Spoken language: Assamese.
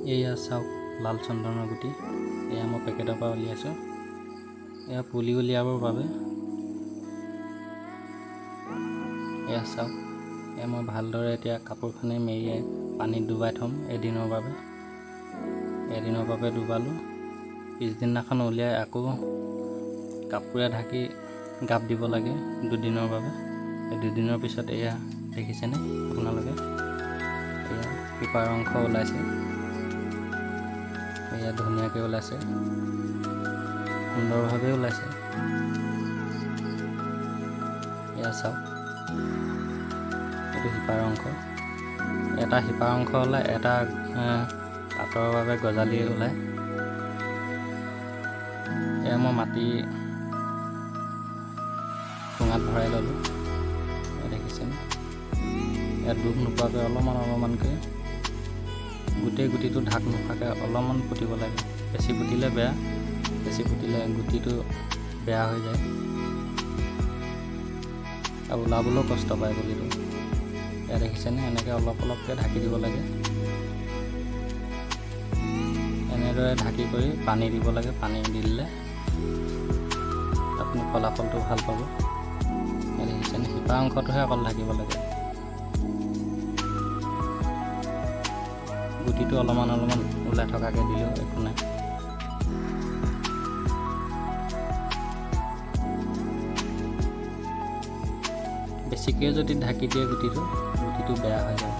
এয়া চাওক লাল চন্দনৰ গুটি। এয়া মই পেকেটৰ পৰা উলিয়াইছোঁ। এয়া পুলি উলিয়াবৰ বাবে। এয়া চাওক, এয়া মই ভালদৰে এতিয়া কাপোৰখনে মেৰিয়াই পানীত ডুবাই থ'ম এদিনৰ বাবে। এদিনৰ বাবে ডুবালোঁ। পিছদিনাখন উলিয়াই আকৌ কাপোৰে ঢাকি গাপ দিব লাগে 2 দিনৰ বাবে। এই 2 দিনৰ পিছত এয়া দেখিছেনে আপোনালোকে, এয়া শিপাৰ অংশ ওলাইছে। এয়া ধুনীয়াকৈ ওলাইছে, সুন্দৰভাৱে ওলাইছে। এয়া চাওক, এইটো শিপাৰ অংশ। এটা শিপাৰ অংশ ওলায়, এটা পাতৰ বাবে গজালি ওলায়। এয়া মই মাটি ঠোঙাত ভৰাই ল'লোঁ। দেখিছেনে, ইয়াত ডুব নোপোৱাকৈ অলপমানকৈ গোটেই গুটিটো ঢাক নোখোৱাকৈ অলপমান পুতিব লাগে। বেছি পুতিলে বেয়া, বেছি পুতিলে গুটিটো বেয়া হৈ যায় আৰু ওলাবলৈও কষ্ট পায় পুলিটো। এয়া দেখিছেনে, এনেকৈ অলপ অলপকৈ ঢাকি দিব লাগে। এনেদৰে ঢাকি কৰি পানী দিব লাগে। পানী দি দিলে আপুনি ফলাফলটো ভাল পাব। এয়া দেখিছেনে, শিপা অংশটোহে অকল ঢাকিব লাগে। গুটিটো অলপমান ওলাই থকাকৈ দিলেও একো নাই। বেছিকৈ যদি ঢাকি দিয়ে গুটিটো বেয়া হৈ যায়।